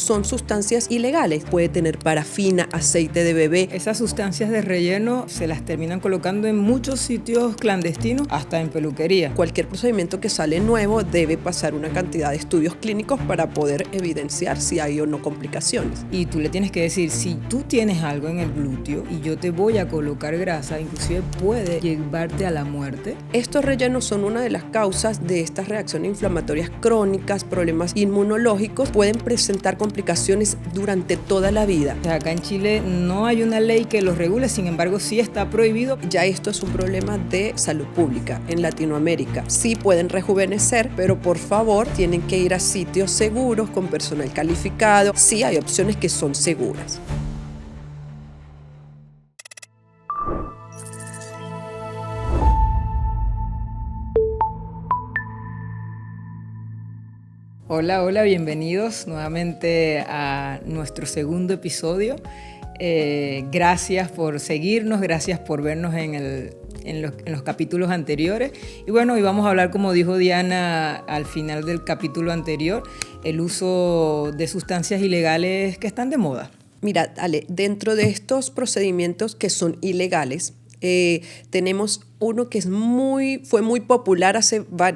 son sustancias ilegales. Puede tener parafina, aceite de bebé. Esas sustancias de relleno se las terminan colocando en muchos sitios clandestinos, hasta en peluquería. Cualquier procedimiento que sale nuevo debe pasar una cantidad de estudios clínicos para poder evidenciar si hay o no complicaciones. Y tú le tienes que decir, si tú tienes algo en el glúteo y yo te voy a colocar grasa, inclusive puede llevarte a la muerte. Estos rellenos son una de las causas de estas reacciones inflamatorias crónicas, problemas inmunológicos, pueden presentar complicaciones durante toda la vida. Acá en Chile no hay una ley que los regule, sin embargo sí está prohibido. Ya esto es un problema de salud pública en Latinoamérica. Sí pueden rejuvenecer, pero por favor tienen que ir a sitios seguros, con personal calificado. Sí hay opciones que son seguras. Hola, hola, bienvenidos nuevamente a nuestro segundo episodio. Gracias por seguirnos, gracias por vernos en los capítulos anteriores. Y bueno, hoy vamos a hablar, como dijo Diana al final del capítulo anterior, el uso de sustancias ilegales que están de moda. Mira, Ale, dentro de estos procedimientos que son ilegales, tenemos uno que fue muy popular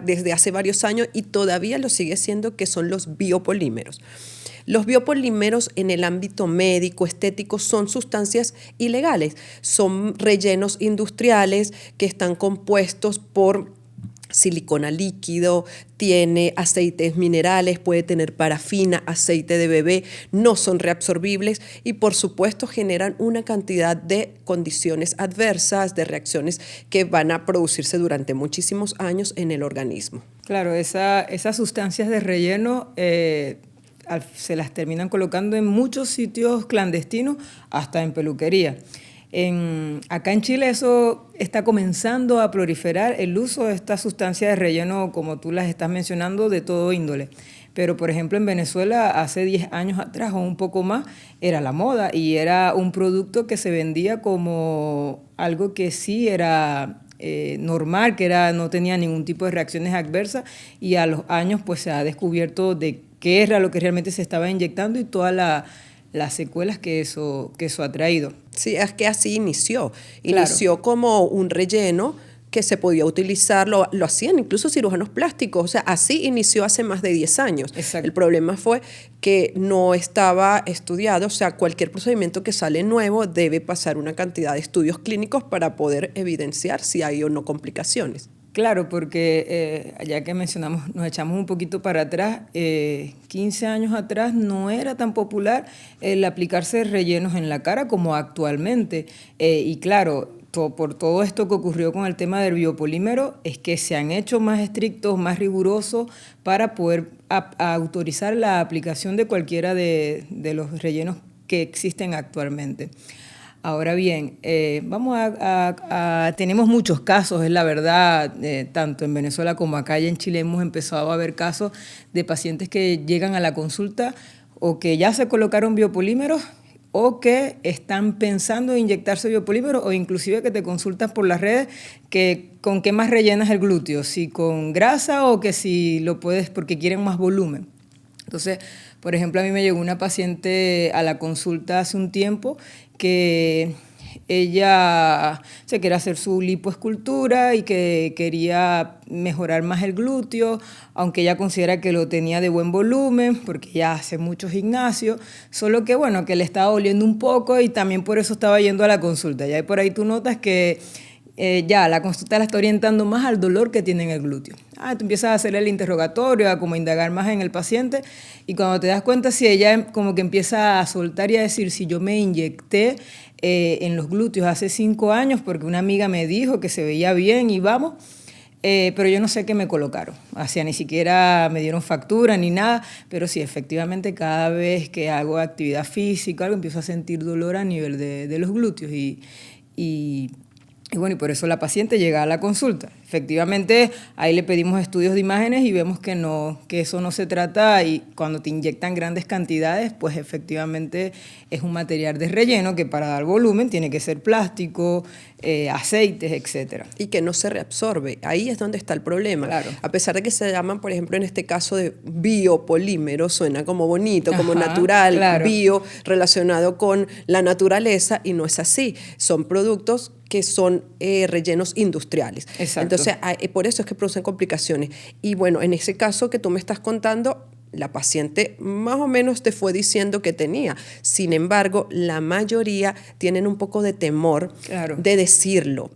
desde hace varios años y todavía lo sigue siendo, que son los biopolímeros. Los biopolímeros en el ámbito médico, estético, son sustancias ilegales. Son rellenos industriales que están compuestos por silicona líquido, tiene aceites minerales, puede tener parafina, aceite de bebé, no son reabsorbibles y por supuesto generan una cantidad de condiciones adversas, de reacciones que van a producirse durante muchísimos años en el organismo. Claro, esas sustancias de relleno se las terminan colocando en muchos sitios clandestinos, hasta en peluquería. Acá en Chile eso está comenzando a proliferar el uso de estas sustancias de relleno, como tú las estás mencionando, de todo índole. Pero, por ejemplo, en Venezuela hace 10 años atrás o un poco más era la moda y era un producto que se vendía como algo que sí era normal, no tenía ningún tipo de reacciones adversas, y a los años pues se ha descubierto de qué era lo que realmente se estaba inyectando y todas las secuelas que eso ha traído. Sí, es que así inició. Claro. Inició como un relleno que se podía utilizar, lo hacían incluso cirujanos plásticos, o sea, así inició hace más de 10 años. Exacto. El problema fue que no estaba estudiado, o sea, cualquier procedimiento que sale nuevo debe pasar una cantidad de estudios clínicos para poder evidenciar si hay o no complicaciones. Claro, porque ya que mencionamos, nos echamos un poquito para atrás, 15 años atrás no era tan popular el aplicarse rellenos en la cara como actualmente. Y claro, por todo esto que ocurrió con el tema del biopolímero, es que se han hecho más estrictos, más rigurosos para poder autorizar la aplicación de cualquiera de los rellenos que existen actualmente. Ahora bien, tenemos muchos casos, es la verdad, tanto en Venezuela como acá y en Chile hemos empezado a ver casos de pacientes que llegan a la consulta o que ya se colocaron biopolímeros o que están pensando en inyectarse biopolímeros, o inclusive que te consultas por las redes que con qué más rellenas el glúteo, si con grasa o que si lo puedes porque quieren más volumen. Entonces, por ejemplo, a mí me llegó una paciente a la consulta hace un tiempo que ella se quería hacer su lipoescultura y que quería mejorar más el glúteo, aunque ella considera que lo tenía de buen volumen porque ya hace mucho gimnasio, solo que bueno, que le estaba doliendo un poco y también por eso estaba yendo a la consulta. Ya por ahí tú notas que ya la consulta la está orientando más al dolor que tiene en el glúteo. Tú empiezas a hacer el interrogatorio, a como indagar más en el paciente, y cuando te das cuenta, si ella como que empieza a soltar y a decir, si yo me inyecté en los glúteos hace 5 años porque una amiga me dijo que se veía bien y vamos, pero yo no sé qué me colocaron. O sea, ni siquiera me dieron factura ni nada, pero sí, efectivamente, cada vez que hago actividad física, algo, empiezo a sentir dolor a nivel de los glúteos y bueno, y por eso la paciente llega a la consulta. Efectivamente, ahí le pedimos estudios de imágenes y vemos que eso no se trata, y cuando te inyectan grandes cantidades, pues efectivamente es un material de relleno que para dar volumen tiene que ser plástico, aceites, etcétera. Y que no se reabsorbe. Ahí es donde está el problema. Claro. A pesar de que se llaman, por ejemplo, en este caso de biopolímero, suena como bonito, como natural, claro. bio, relacionado con la naturaleza, y no es así. Son productos que son rellenos industriales. Exacto. Entonces, por eso es que producen complicaciones. Y bueno, en ese caso que tú me estás contando, la paciente más o menos te fue diciendo que tenía. Sin embargo, la mayoría tienen un poco de temor de decirlo.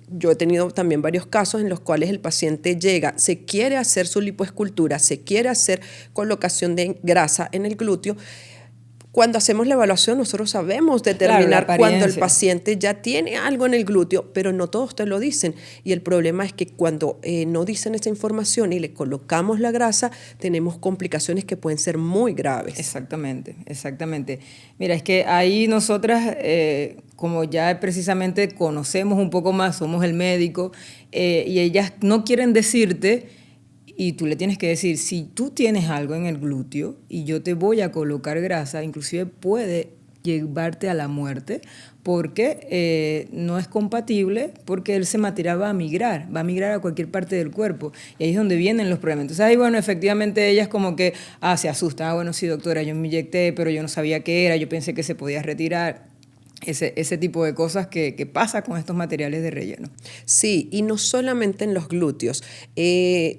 Yo he tenido también varios casos en los cuales el paciente llega, se quiere hacer su lipoescultura, se quiere hacer colocación de grasa en el glúteo. Cuando hacemos la evaluación, nosotros sabemos determinar cuando el paciente ya tiene algo en el glúteo, pero no todos te lo dicen. Y el problema es que cuando no dicen esa información y le colocamos la grasa, tenemos complicaciones que pueden ser muy graves. Exactamente, exactamente. Mira, es que ahí nosotras, como ya precisamente conocemos un poco más, somos el médico, y ellas no quieren decirte. Y tú le tienes que decir, si tú tienes algo en el glúteo y yo te voy a colocar grasa, inclusive puede llevarte a la muerte porque no es compatible, porque ese material va a migrar a cualquier parte del cuerpo. Y ahí es donde vienen los problemas. Entonces ahí, bueno, efectivamente ellas como que se asustan. Bueno, sí, doctora, yo me inyecté, pero yo no sabía qué era, yo pensé que se podía retirar. Ese tipo de cosas que pasa con estos materiales de relleno. Sí, y no solamente en los glúteos. He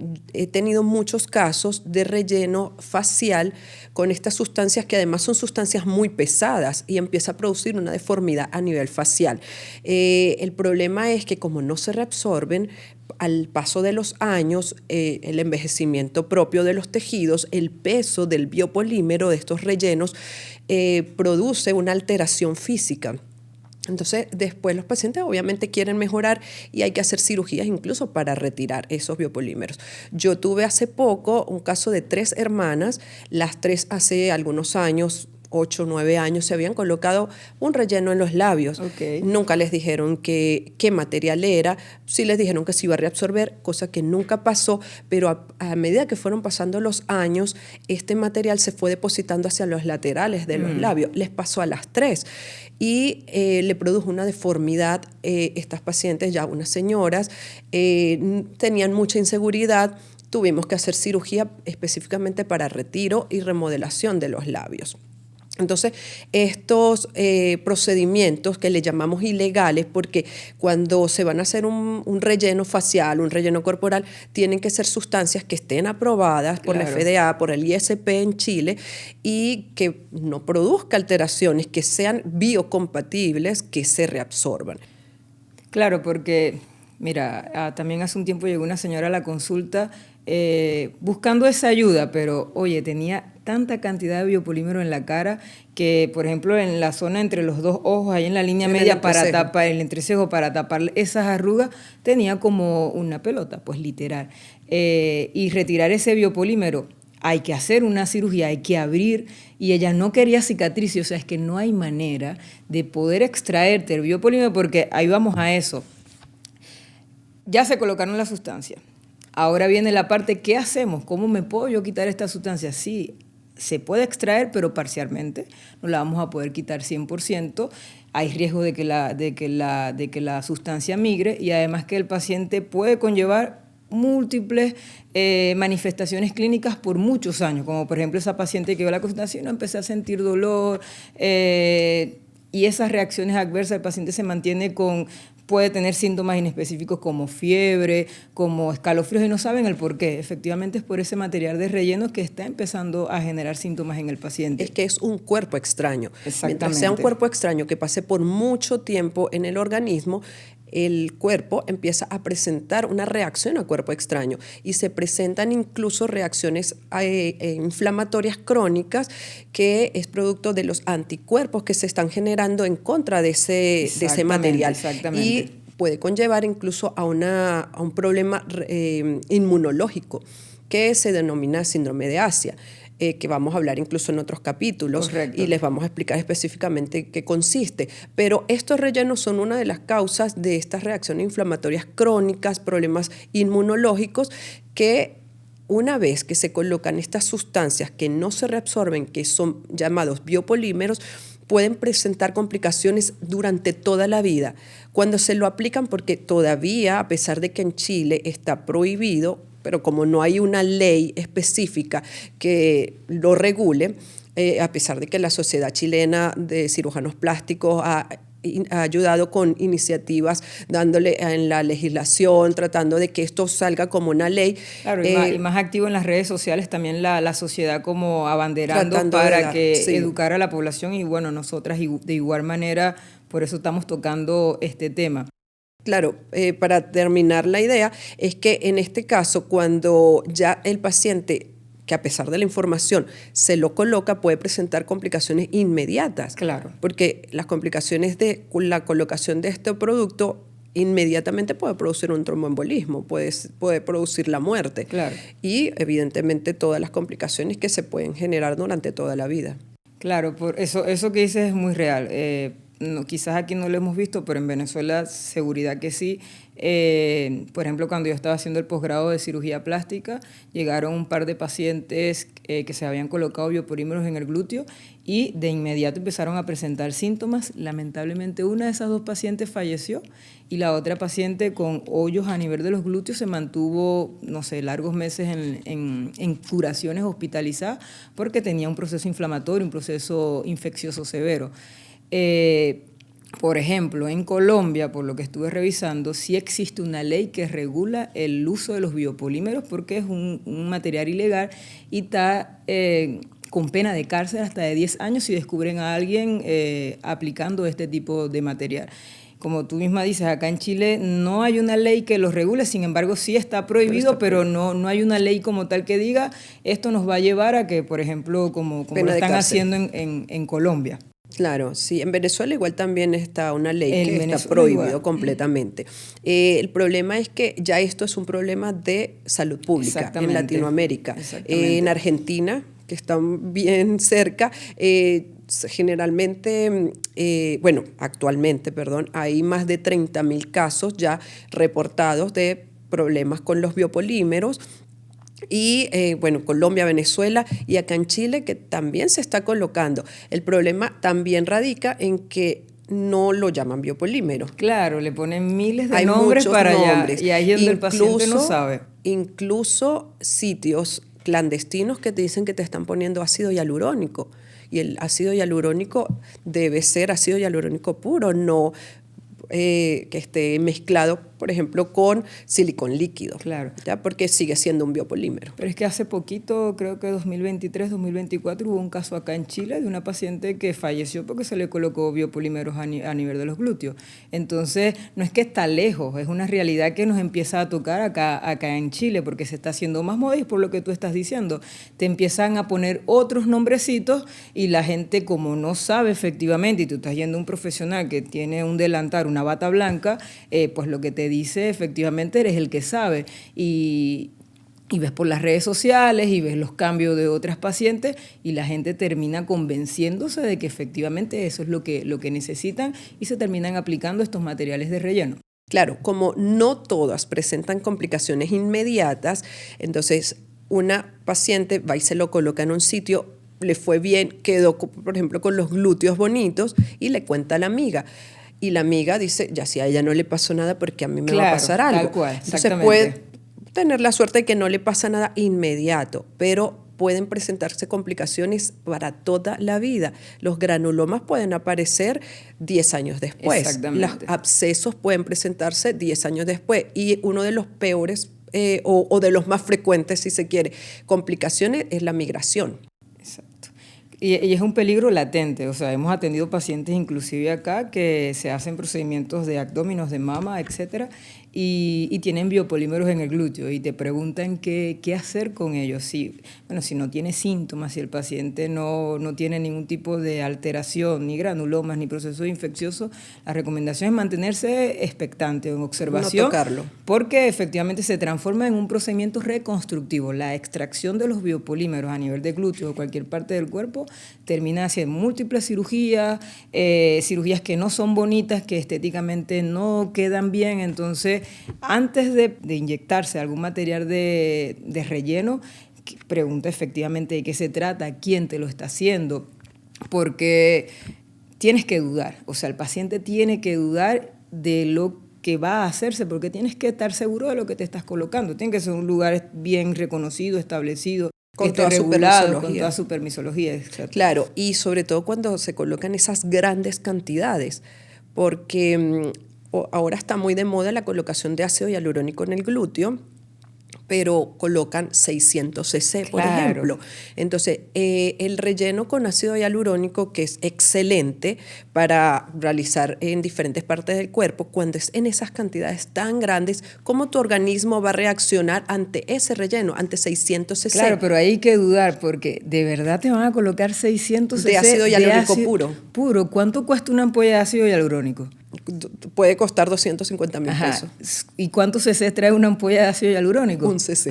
tenido muchos casos de relleno facial con estas sustancias que además son sustancias muy pesadas y empieza a producir una deformidad a nivel facial. El problema es que como no se reabsorben, al paso de los años, el envejecimiento propio de los tejidos, el peso del biopolímero de estos rellenos produce una alteración física. Entonces, después los pacientes obviamente quieren mejorar y hay que hacer cirugías incluso para retirar esos biopolímeros. Yo tuve hace poco un caso de 3 hermanas, las 3 hace algunos años, 8 o 9 años, se habían colocado un relleno en los labios. Okay. Nunca les dijeron qué material era, sí les dijeron que se iba a reabsorber, cosa que nunca pasó, pero a medida que fueron pasando los años, este material se fue depositando hacia los laterales de los labios. Les pasó a las 3 y le produjo una deformidad. Estas pacientes, ya unas señoras, tenían mucha inseguridad. Tuvimos que hacer cirugía específicamente para retiro y remodelación de los labios. Entonces, estos procedimientos que le llamamos ilegales, porque cuando se van a hacer un relleno facial, un relleno corporal, tienen que ser sustancias que estén aprobadas por la FDA, por el ISP en Chile, y que no produzca alteraciones, que sean biocompatibles, que se reabsorban. Claro, porque, mira, también hace un tiempo llegó una señora a la consulta buscando esa ayuda, pero, oye, tenía tanta cantidad de biopolímero en la cara que, por ejemplo, en la zona entre los 2 ojos, ahí en la línea media para tapar el entrecejo, para tapar esas arrugas, tenía como una pelota, pues literal. Y retirar ese biopolímero, hay que hacer una cirugía, hay que abrir, y ella no quería cicatrices, o sea, es que no hay manera de poder extraerte el biopolímero, porque ahí vamos a eso. Ya se colocaron la sustancia. Ahora viene la parte, ¿qué hacemos? ¿Cómo me puedo yo quitar esta sustancia? Sí, se puede extraer, pero parcialmente. No la vamos a poder quitar 100%. Hay riesgo de que la sustancia migre y además que el paciente puede conllevar múltiples manifestaciones clínicas por muchos años, como por ejemplo esa paciente que vio la consultación, empecé a sentir dolor y esas reacciones adversas, el paciente se mantiene puede tener síntomas inespecíficos como fiebre, como escalofríos y no saben el por qué. Efectivamente es por ese material de relleno que está empezando a generar síntomas en el paciente. Es que es un cuerpo extraño. Exactamente. Mientras sea un cuerpo extraño que pase por mucho tiempo en el organismo, el cuerpo empieza a presentar una reacción al cuerpo extraño y se presentan incluso reacciones inflamatorias crónicas que es producto de los anticuerpos que se están generando en contra de ese material. Exactamente. Y puede conllevar incluso a un problema inmunológico que se denomina síndrome de Asia. Que vamos a hablar incluso en otros capítulos. Correcto. Y les vamos a explicar específicamente qué consiste. Pero estos rellenos son una de las causas de estas reacciones inflamatorias crónicas, problemas inmunológicos, que una vez que se colocan estas sustancias que no se reabsorben, que son llamados biopolímeros, pueden presentar complicaciones durante toda la vida. Cuando se lo aplican, porque todavía, a pesar de que en Chile está prohibido, pero como no hay una ley específica que lo regule, a pesar de que la Sociedad Chilena de Cirujanos Plásticos ha ayudado con iniciativas, dándole en la legislación, tratando de que esto salga como una ley. Claro, y más activo en las redes sociales también la sociedad como abanderando para que educar a la población y bueno, nosotras de igual manera, por eso estamos tocando este tema. Claro, para terminar la idea, es que en este caso, cuando ya el paciente, que a pesar de la información se lo coloca, puede presentar complicaciones inmediatas. Claro. Porque las complicaciones de la colocación de este producto inmediatamente puede producir un tromboembolismo, puede producir la muerte. Claro. Y evidentemente todas las complicaciones que se pueden generar durante toda la vida. Claro, por eso que dices es muy real. No, quizás aquí no lo hemos visto, pero en Venezuela seguridad que sí. Por ejemplo, cuando yo estaba haciendo el posgrado de cirugía plástica, llegaron un par de pacientes que se habían colocado biopolímeros en el glúteo y de inmediato empezaron a presentar síntomas. Lamentablemente una de esas dos pacientes falleció y la otra paciente con hoyos a nivel de los glúteos se mantuvo, no sé, largos meses en curaciones hospitalizadas porque tenía un proceso inflamatorio, un proceso infeccioso severo. Por ejemplo, en Colombia, por lo que estuve revisando, sí existe una ley que regula el uso de los biopolímeros porque es un material ilegal y está con pena de cárcel hasta de 10 años si descubren a alguien aplicando este tipo de material. Como tú misma dices, acá en Chile no hay una ley que los regule, sin embargo sí está prohibido, pero no hay una ley como tal que diga esto nos va a llevar a que, por ejemplo, como lo están haciendo en Colombia. Claro, sí. En Venezuela igual también está una ley que está prohibido completamente. El problema es que ya esto es un problema de salud pública en Latinoamérica. En Argentina, que están bien cerca, generalmente, actualmente, hay más de 30.000 casos ya reportados de problemas con los biopolímeros. Y Colombia, Venezuela y acá en Chile que también se está colocando. El problema también radica en que no lo llaman biopolímero. Claro, le ponen miles de nombres para allá y ahí es donde el paciente no sabe. Incluso sitios clandestinos que te dicen que te están poniendo ácido hialurónico y el ácido hialurónico debe ser ácido hialurónico puro, no que esté mezclado, por ejemplo, con silicón líquido. Claro. ¿Ya? Porque sigue siendo un biopolímero. Pero es que hace poquito, creo que 2023, 2024, hubo un caso acá en Chile de una paciente que falleció porque se le colocó biopolímeros a nivel de los glúteos. Entonces, no es que está lejos, es una realidad que nos empieza a tocar acá en Chile porque se está haciendo más moda y por lo que tú estás diciendo. Te empiezan a poner otros nombrecitos y la gente, como no sabe efectivamente, y tú estás yendo a un profesional que tiene un delantal, una bata blanca, pues lo que te dice efectivamente eres el que sabe y ves por las redes sociales y ves los cambios de otras pacientes y la gente termina convenciéndose de que efectivamente eso es lo que necesitan y se terminan aplicando estos materiales de relleno. Claro, como no todas presentan complicaciones inmediatas, entonces una paciente va y se lo coloca en un sitio, le fue bien, quedó, por ejemplo, con los glúteos bonitos y le cuenta a la amiga. Y la amiga dice, ya si a ella no le pasó nada, porque a mí me va a pasar algo. Tal cual, entonces puede tener la suerte de que no le pasa nada inmediato, pero pueden presentarse complicaciones para toda la vida. Los granulomas pueden aparecer 10 años después. Exactamente. Los abscesos pueden presentarse 10 años después. Y uno de los peores o de los más frecuentes, si se quiere, complicaciones es la migración. Exacto. Y es un peligro latente, o sea, hemos atendido pacientes inclusive acá que se hacen procedimientos de abdómenes, de mama, etcétera, y tienen biopolímeros en el glúteo y te preguntan qué hacer con ellos. Si no tiene síntomas, si el paciente no tiene ningún tipo de alteración, ni granulomas, ni proceso infeccioso, la recomendación es mantenerse expectante, en observación, no tocarlo, porque efectivamente se transforma en un procedimiento reconstructivo. La extracción de los biopolímeros a nivel de glúteo o cualquier parte del cuerpo termina haciendo múltiples cirugías, cirugías que no son bonitas, que estéticamente no quedan bien, entonces antes de inyectarse algún material de relleno, pregunta efectivamente de qué se trata, quién te lo está haciendo, porque tienes que dudar, o sea, el paciente tiene que dudar de lo que va a hacerse, porque tienes que estar seguro de lo que te estás colocando. Tiene que ser un lugar bien reconocido, establecido, que esté regulado, con toda su permisología, etc. Claro, y sobre todo cuando se colocan esas grandes cantidades, porque ahora está muy de moda la colocación de ácido hialurónico en el glúteo, pero colocan 600 cc, por ejemplo. Entonces, el relleno con ácido hialurónico, que es excelente para realizar en diferentes partes del cuerpo, cuando es en esas cantidades tan grandes, ¿cómo tu organismo va a reaccionar ante ese relleno, ante 600 cc? Claro, pero hay que dudar, porque ¿de verdad te van a colocar 600 cc de ácido hialurónico puro? Puro. ¿Cuánto cuesta una ampolla de ácido hialurónico? Puede costar 250,000 pesos. ¿Y cuántos cc trae una ampolla de ácido hialurónico? Un cc.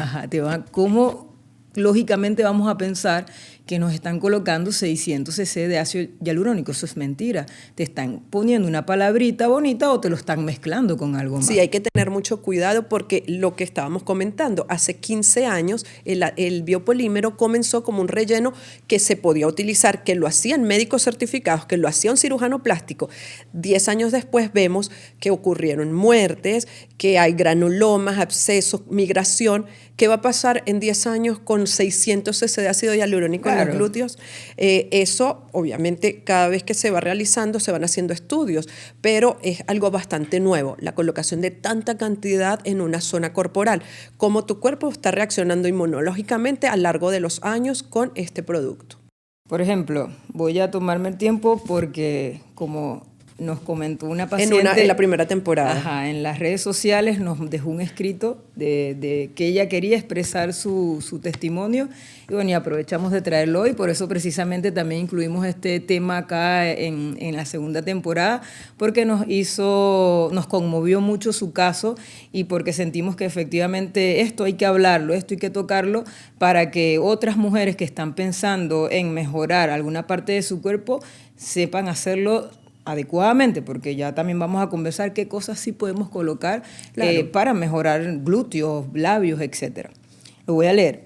¿Cómo lógicamente vamos a pensar que nos están colocando 600 cc de ácido hialurónico? Eso es mentira. Te están poniendo una palabrita bonita o te lo están mezclando con algo más. Sí, hay que tener mucho cuidado porque lo que estábamos comentando, hace 15 años el biopolímero comenzó como un relleno que se podía utilizar, que lo hacían médicos certificados, que lo hacía un cirujano plástico. 10 años después vemos que ocurrieron muertes, que hay granulomas, abscesos, migración. ¿Qué va a pasar en 10 años con 600 cc de ácido hialurónico en los glúteos? Eso, obviamente, cada vez que se va realizando, se van haciendo estudios, pero es algo bastante nuevo, la colocación de tanta cantidad en una zona corporal. Cómo tu cuerpo está reaccionando inmunológicamente a lo largo de los años con este producto. Por ejemplo, voy a tomarme el tiempo porque, como nos comentó una paciente en la primera temporada. En las redes sociales nos dejó un escrito de que ella quería expresar su testimonio, y bueno, y aprovechamos de traerlo hoy. Por eso precisamente también incluimos este tema acá en la segunda temporada, porque nos conmovió mucho su caso, y porque sentimos que efectivamente esto hay que hablarlo, esto hay que tocarlo, para que otras mujeres que están pensando en mejorar alguna parte de su cuerpo sepan hacerlo adecuadamente, porque ya también vamos a conversar qué cosas sí podemos colocar para mejorar glúteos, labios, etc. Lo voy a leer.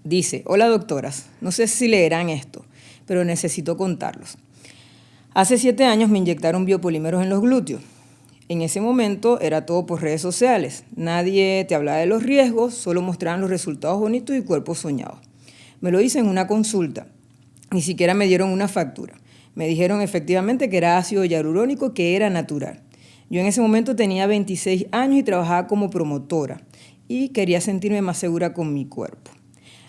Dice: hola doctoras, no sé si leerán esto, pero necesito contarlos. Hace 7 años me inyectaron biopolímeros en los glúteos. En ese momento era todo por redes sociales. Nadie te hablaba de los riesgos, solo mostraban los resultados bonitos y cuerpos soñados. Me lo hice en una consulta. Ni siquiera me dieron una factura. Me dijeron efectivamente que era ácido hialurónico, que era natural. Yo en ese momento tenía 26 años y trabajaba como promotora y quería sentirme más segura con mi cuerpo.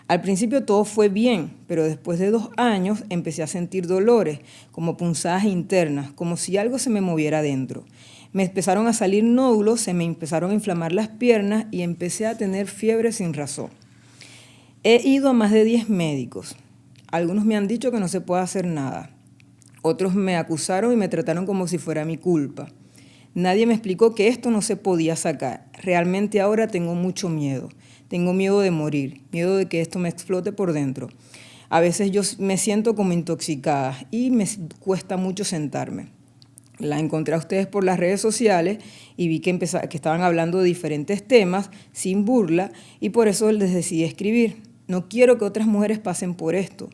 Al principio todo fue bien, pero después de 2 años empecé a sentir dolores, como punzadas internas, como si algo se me moviera dentro. Me empezaron a salir nódulos, se me empezaron a inflamar las piernas y empecé a tener fiebre sin razón. He ido a más de 10 médicos. Algunos me han dicho que no se puede hacer nada. Otros me acusaron y me trataron como si fuera mi culpa. Nadie me explicó que esto no se podía sacar. Realmente ahora tengo mucho miedo. Tengo miedo de morir, miedo de que esto me explote por dentro. A veces yo me siento como intoxicada y me cuesta mucho sentarme. La encontré a ustedes por las redes sociales y vi que estaban hablando de diferentes temas sin burla, y por eso les decidí escribir. No quiero que otras mujeres pasen por esto.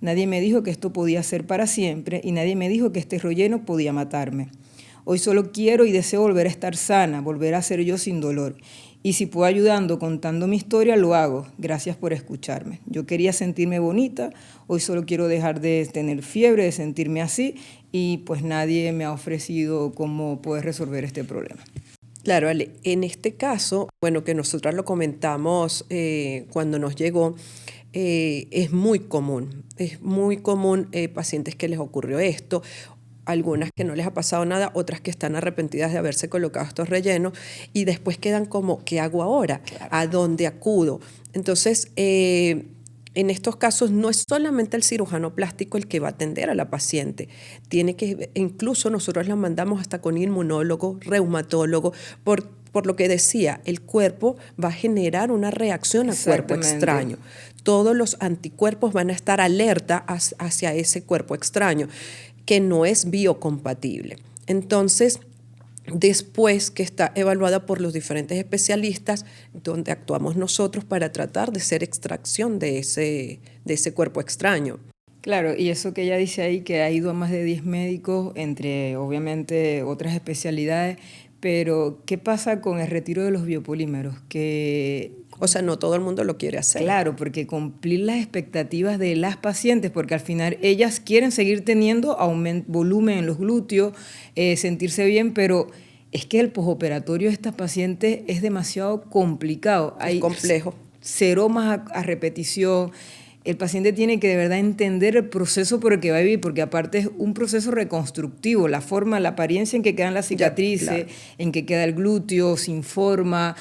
Nadie me dijo que esto podía ser para siempre y nadie me dijo que este relleno podía matarme. Hoy solo quiero y deseo volver a estar sana, volver a ser yo sin dolor. Y si puedo ayudando, contando mi historia, lo hago. Gracias por escucharme. Yo quería sentirme bonita, hoy solo quiero dejar de tener fiebre, de sentirme así, y pues nadie me ha ofrecido cómo poder resolver este problema. Claro, Ale, en este caso, bueno, que nosotras lo comentamos cuando nos llegó, es muy común pacientes que les ocurrió esto, algunas que no les ha pasado nada, otras que están arrepentidas de haberse colocado estos rellenos y después quedan como, ¿qué hago ahora? Claro. ¿A dónde acudo? Entonces, en estos casos no es solamente el cirujano plástico el que va a atender a la paciente, incluso nosotros la mandamos hasta con inmunólogo, reumatólogo, por lo que decía, el cuerpo va a generar una reacción a cuerpo extraño. Todos los anticuerpos van a estar alerta hacia ese cuerpo extraño, que no es biocompatible. Entonces, después que está evaluada por los diferentes especialistas, donde actuamos nosotros para tratar de hacer extracción de ese cuerpo extraño. Claro, y eso que ella dice ahí, que ha ido a más de 10 médicos, entre obviamente otras especialidades, pero ¿qué pasa con el retiro de los biopolímeros? Que O sea, no todo el mundo lo quiere hacer. claro, porque cumplir las expectativas de las pacientes, porque al final ellas quieren seguir teniendo volumen en los glúteos, sentirse bien, pero es que el posoperatorio de estas pacientes es demasiado complicado. Es complejo. Seromas a repetición. El paciente tiene que de verdad entender el proceso por el que va a vivir, porque aparte es un proceso reconstructivo, la forma, la apariencia en que quedan las cicatrices, claro. en que queda el glúteo, sin forma,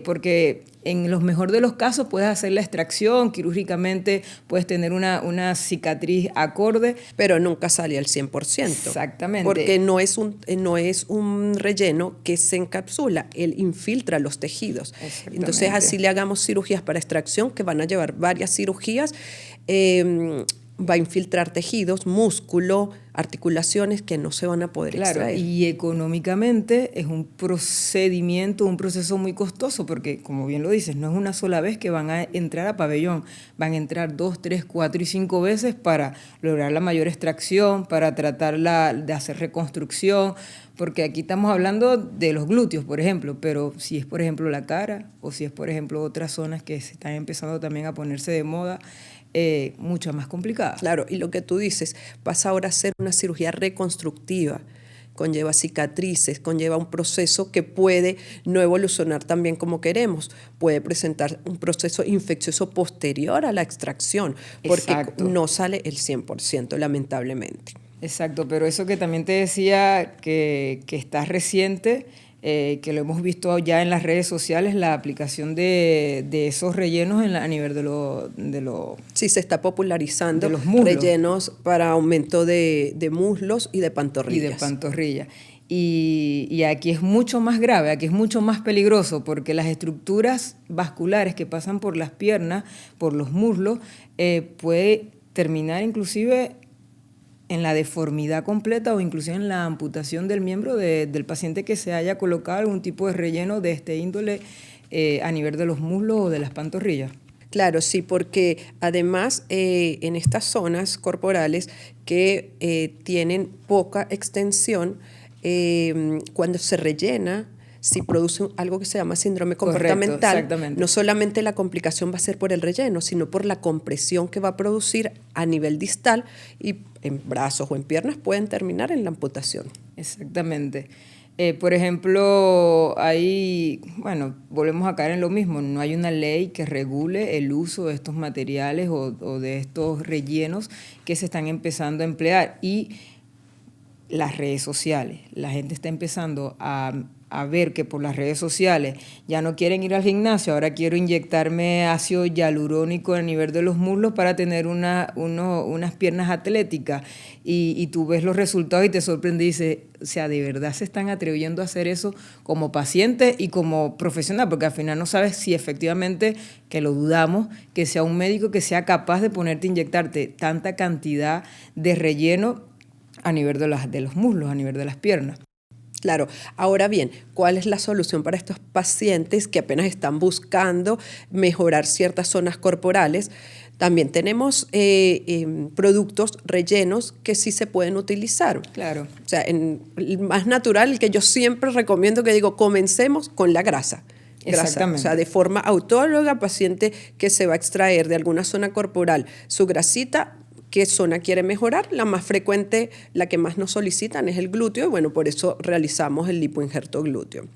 porque en los mejor de los casos puedes hacer la extracción, quirúrgicamente puedes tener una cicatriz acorde. Pero nunca sale al 100%. Exactamente. Porque no es un relleno que se encapsula, él infiltra los tejidos. Entonces así le hagamos cirugías para extracción, que van a llevar varias cirugías, va a infiltrar tejidos, músculo, articulaciones que no se van a poder extraer. Y económicamente es un procedimiento, un proceso muy costoso, porque como bien lo dices, no es una sola vez que van a entrar a pabellón, van a entrar 2, 3, 4 y 5 veces para lograr la mayor extracción, para tratar de hacer reconstrucción, porque aquí estamos hablando de los glúteos, por ejemplo, pero si es, por ejemplo, la cara, o si es, por ejemplo, otras zonas que se están empezando también a ponerse de moda, mucho más complicada. Claro, y lo que tú dices, vas ahora a hacer una cirugía reconstructiva, conlleva cicatrices, conlleva un proceso que puede no evolucionar tan bien como queremos, puede presentar un proceso infeccioso posterior a la extracción, porque Exacto. no sale el 100%, lamentablemente. Exacto, pero eso que también te decía que está reciente, que lo hemos visto ya en las redes sociales, la aplicación de esos rellenos a nivel de los Sí, se está popularizando de los muslos. rellenos para aumento de muslos y de pantorrillas. Y de pantorrilla. Y aquí es mucho más grave, aquí es mucho más peligroso, porque las estructuras vasculares que pasan por las piernas, por los muslos, puede terminar inclusive en la deformidad completa o inclusive en la amputación del miembro del paciente que se haya colocado algún tipo de relleno de este índole a nivel de los muslos o de las pantorrillas. Claro, sí, porque además en estas zonas corporales que tienen poca extensión, cuando se rellena, si produce algo que se llama síndrome comportamental, exactamente. no solamente la complicación va a ser por el relleno, sino por la compresión que va a producir a nivel distal y en brazos o en piernas pueden terminar en la amputación. Exactamente. Por ejemplo, volvemos a caer en lo mismo, no hay una ley que regule el uso de estos materiales o de estos rellenos que se están empezando a emplear. Y las redes sociales, la gente está empezando a ver que por las redes sociales ya no quieren ir al gimnasio, ahora quiero inyectarme ácido hialurónico a nivel de los muslos para tener unas piernas atléticas y tú ves los resultados y te sorprende y dices, o sea, de verdad se están atreviendo a hacer eso como paciente y como profesional, porque al final no sabes si efectivamente, que lo dudamos, que sea un médico que sea capaz de ponerte, inyectarte tanta cantidad de relleno a nivel de los muslos, a nivel de las piernas. Claro, ahora bien, ¿cuál es la solución para estos pacientes que apenas están buscando mejorar ciertas zonas corporales? También tenemos productos rellenos que sí se pueden utilizar. Claro. O sea, el más natural, el que yo siempre recomiendo, que digo, comencemos con la grasa. Exactamente. O sea, de forma autóloga, paciente que se va a extraer de alguna zona corporal su grasita, ¿qué zona quiere mejorar? La más frecuente, la que más nos solicitan es el glúteo y bueno, por eso realizamos el lipoinjerto glúteo.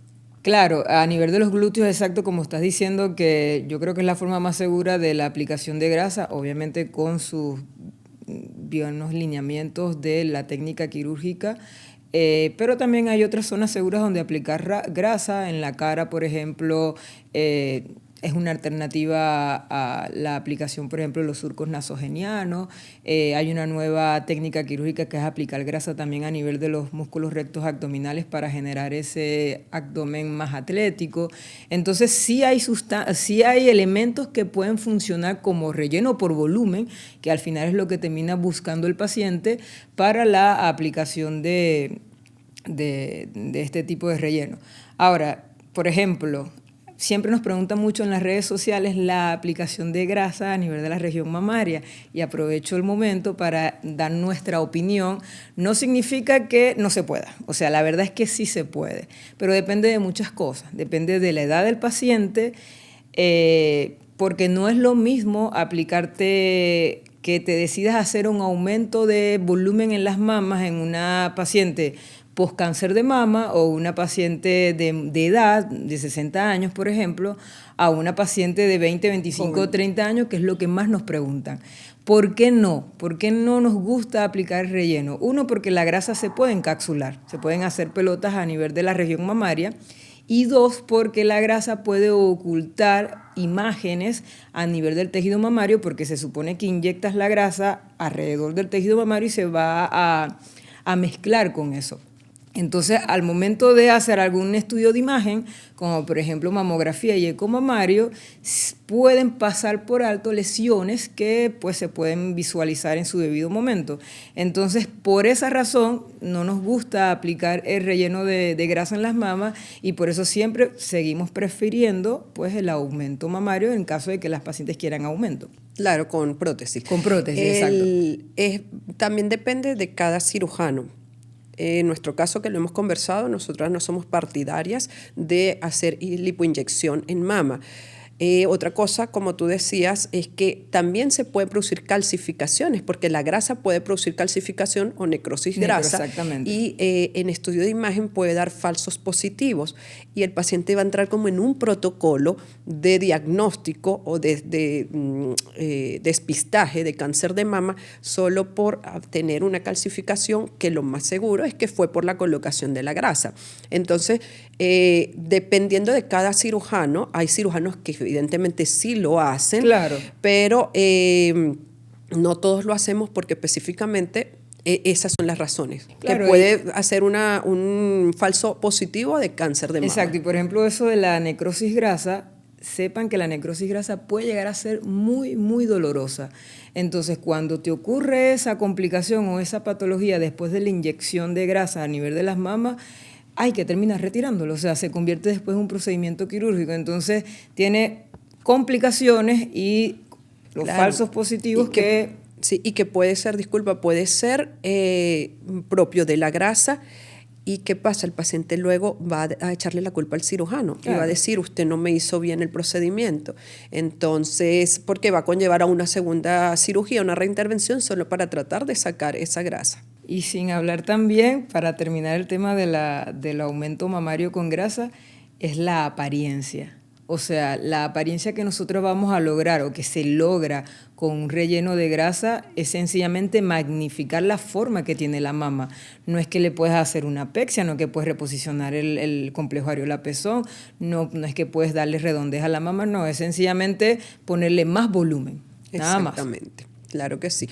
Claro, a nivel de los glúteos, exacto, como estás diciendo, que yo creo que es la forma más segura de la aplicación de grasa, obviamente con sus buenos lineamientos de la técnica quirúrgica, pero también hay otras zonas seguras donde aplicar grasa, en la cara, por ejemplo, es una alternativa a la aplicación, por ejemplo, de los surcos nasogenianos. Hay una nueva técnica quirúrgica que es aplicar grasa también a nivel de los músculos rectos abdominales para generar ese abdomen más atlético. Entonces, sí hay elementos que pueden funcionar como relleno por volumen, que al final es lo que termina buscando el paciente para la aplicación de este tipo de relleno. Ahora, por ejemplo, siempre nos preguntan mucho en las redes sociales la aplicación de grasa a nivel de la región mamaria, y aprovecho el momento para dar nuestra opinión. No significa que no se pueda, o sea, la verdad es que sí se puede, pero depende de muchas cosas, depende de la edad del paciente, porque no es lo mismo aplicarte, que te decidas hacer un aumento de volumen en las mamas en una paciente post-cáncer de mama o una paciente de edad de 60 años, por ejemplo, a una paciente de 20, 25 o 30 años, que es lo que más nos preguntan. ¿Por qué no? ¿Por qué no nos gusta aplicar relleno? Uno, porque la grasa se puede encapsular, se pueden hacer pelotas a nivel de la región mamaria. Y dos, porque la grasa puede ocultar imágenes a nivel del tejido mamario, porque se supone que inyectas la grasa alrededor del tejido mamario y se va a mezclar con eso. Entonces, al momento de hacer algún estudio de imagen, como por ejemplo mamografía y eco mamario, pueden pasar por alto lesiones que pues, se pueden visualizar en su debido momento. Entonces, por esa razón, no nos gusta aplicar el relleno de grasa en las mamas, y por eso siempre seguimos prefiriendo pues, el aumento mamario en caso de que las pacientes quieran aumento. Claro, con prótesis. Con prótesis, exacto. También depende de cada cirujano. En nuestro caso, que lo hemos conversado, nosotras no somos partidarias de hacer lipoinyección en mama. Otra cosa, como tú decías, es que también se pueden producir calcificaciones, porque la grasa puede producir calcificación o necrosis grasa. Exactamente. Y en estudio de imagen puede dar falsos positivos. Y el paciente va a entrar como en un protocolo de diagnóstico o de despistaje de cáncer de mama solo por tener una calcificación, que lo más seguro es que fue por la colocación de la grasa. Entonces, dependiendo de cada cirujano, hay cirujanos que evidentemente sí lo hacen, claro, pero no todos lo hacemos, porque específicamente esas son las razones, claro, que puede hacer un falso positivo de cáncer de mama. Exacto, y por ejemplo eso de la necrosis grasa, sepan que la necrosis grasa puede llegar a ser muy, muy dolorosa. Entonces, cuando te ocurre esa complicación o esa patología después de la inyección de grasa a nivel de las mamas, hay que terminar retirándolo, o sea, se convierte después en un procedimiento quirúrgico. Entonces, tiene complicaciones y los falsos positivos que... Sí, y que puede ser, puede ser propio de la grasa. ¿Y qué pasa? El paciente luego va a echarle la culpa al cirujano, claro, y va a decir, usted no me hizo bien el procedimiento. Entonces, porque va a conllevar a una segunda cirugía, una reintervención, solo para tratar de sacar esa grasa. Y sin hablar también, para terminar el tema del aumento mamario con grasa, es la apariencia. O sea, la apariencia que nosotros vamos a lograr o que se logra con un relleno de grasa es sencillamente magnificar la forma que tiene la mama. No es que le puedes hacer una pexia, no es que puedes reposicionar el complejo areola-pezón, no es que puedes darle redondez a la mama, no, es sencillamente ponerle más volumen, nada más. Exactamente. Claro que sí.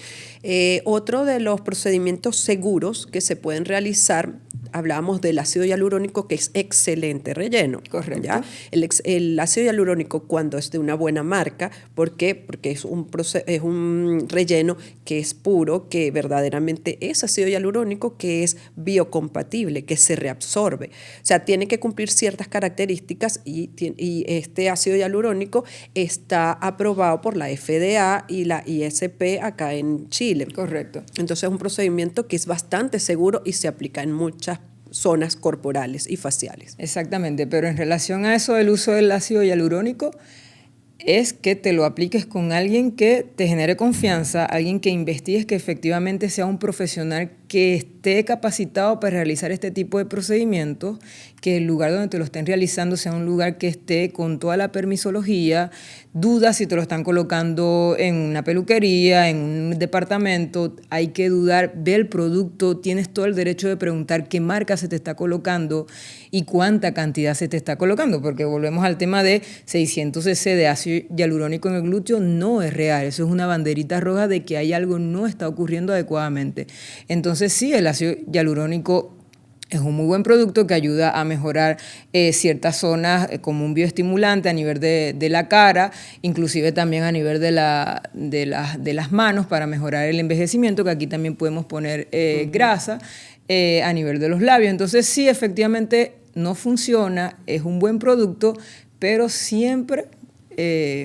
Otro de los procedimientos seguros que se pueden realizar, hablábamos del ácido hialurónico, que es excelente relleno. Correcto. ¿Ya? El ácido hialurónico, cuando es de una buena marca, ¿por qué? Porque es un relleno que es puro, que verdaderamente es ácido hialurónico, que es biocompatible, que se reabsorbe. O sea, tiene que cumplir ciertas características, y este ácido hialurónico está aprobado por la FDA y la ISP acá en Chile. Correcto. Entonces es un procedimiento que es bastante seguro y se aplica en muchas zonas corporales y faciales. Exactamente, pero en relación a eso del uso del ácido hialurónico, es que te lo apliques con alguien que te genere confianza, alguien que investigues, que efectivamente sea un profesional que esté capacitado para realizar este tipo de procedimientos, que el lugar donde te lo estén realizando sea un lugar que esté con toda la permisología. Duda si te lo están colocando en una peluquería, en un departamento, hay que dudar, ve el producto, tienes todo el derecho de preguntar qué marca se te está colocando y cuánta cantidad se te está colocando, porque volvemos al tema de 600 cc de ácido hialurónico en el glúteo, no es real, eso es una banderita roja de que hay algo no está ocurriendo adecuadamente. Entonces sí, el ácido hialurónico es un muy buen producto que ayuda a mejorar ciertas zonas como un bioestimulante a nivel de la cara, inclusive también a nivel de las manos para mejorar el envejecimiento, que aquí también podemos poner grasa a nivel de los labios. Entonces sí, efectivamente no funciona, es un buen producto, pero siempre...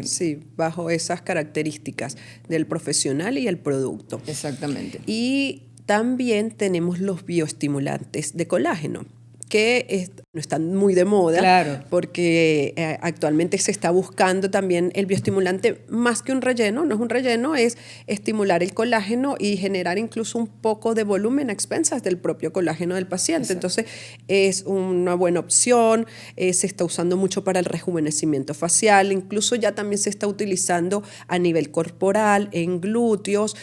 sí, bajo esas características del profesional y el producto. Exactamente. Y también tenemos los bioestimulantes de colágeno, que no están muy de moda, claro, porque actualmente se está buscando también el bioestimulante más que un relleno, no es un relleno, es estimular el colágeno y generar incluso un poco de volumen a expensas del propio colágeno del paciente. exacto. Entonces es una buena opción, se está usando mucho para el rejuvenecimiento facial, incluso ya también se está utilizando a nivel corporal, en glúteos,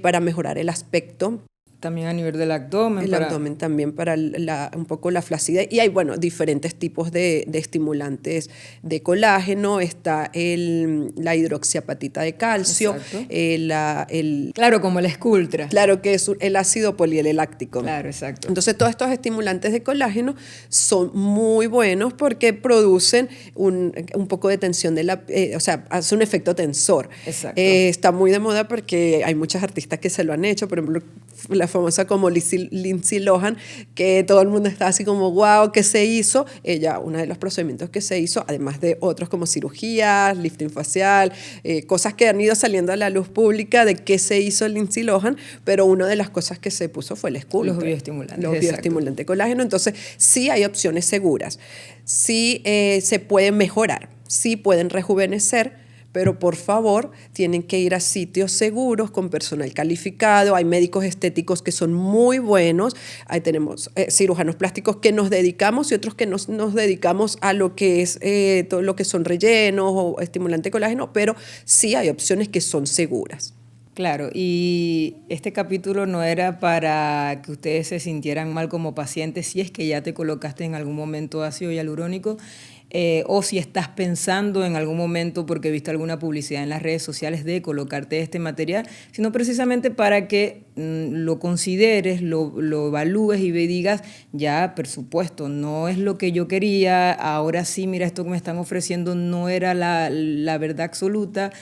para mejorar el aspecto. También a nivel del abdomen. El abdomen también para un poco la flacidez. Y hay, bueno, diferentes tipos de estimulantes de colágeno. Está la hidroxiapatita de calcio. Claro, como el Sculptra. Claro, que es el ácido polileláctico. Claro, exacto. Entonces, todos estos estimulantes de colágeno son muy buenos porque producen un poco de tensión o sea, hace un efecto tensor. Exacto. Está muy de moda porque hay muchas artistas que se lo han hecho. Por ejemplo, la famosa como Lindsay Lohan, que todo el mundo está así como, wow, ¿qué se hizo? Ella, uno de los procedimientos que se hizo, además de otros como cirugías, lifting facial, cosas que han ido saliendo a la luz pública de qué se hizo Lindsay Lohan, pero una de las cosas que se puso fue el Sculptra. Los bioestimulantes. Los bioestimulantes de colágeno. Entonces, sí hay opciones seguras. Sí se pueden mejorar, sí pueden rejuvenecer, pero por favor tienen que ir a sitios seguros con personal calificado. Hay médicos estéticos que son muy buenos, ahí tenemos cirujanos plásticos que nos dedicamos y otros que nos dedicamos a lo que es todo lo que son rellenos o estimulante de colágeno, pero sí hay opciones que son seguras. Claro, y este capítulo no era para que ustedes se sintieran mal como pacientes si es que ya te colocaste en algún momento ácido hialurónico, o si estás pensando en algún momento porque viste alguna publicidad en las redes sociales de colocarte este material, sino precisamente para que lo consideres, lo evalúes y digas, ya, por supuesto, no es lo que yo quería, ahora sí, mira, esto que me están ofreciendo no era la verdad absoluta.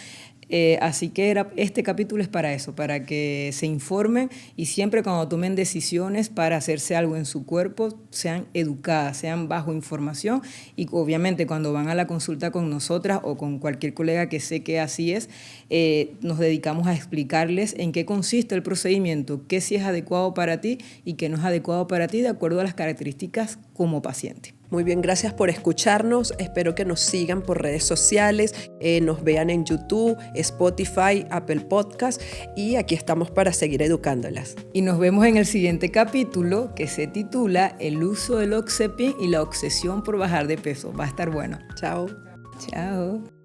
Así que este capítulo es para eso, para que se informen y siempre cuando tomen decisiones para hacerse algo en su cuerpo, sean educadas, sean bajo información, y obviamente cuando van a la consulta con nosotras o con cualquier colega que sé que así es, nos dedicamos a explicarles en qué consiste el procedimiento, qué sí es adecuado para ti y qué no es adecuado para ti de acuerdo a las características como paciente. Muy bien, gracias por escucharnos. Espero que nos sigan por redes sociales, nos vean en YouTube, Spotify, Apple Podcast, y aquí estamos para seguir educándolas. Y nos vemos en el siguiente capítulo, que se titula El uso del Oxepin y la obsesión por bajar de peso. Va a estar bueno. Chao. Chao.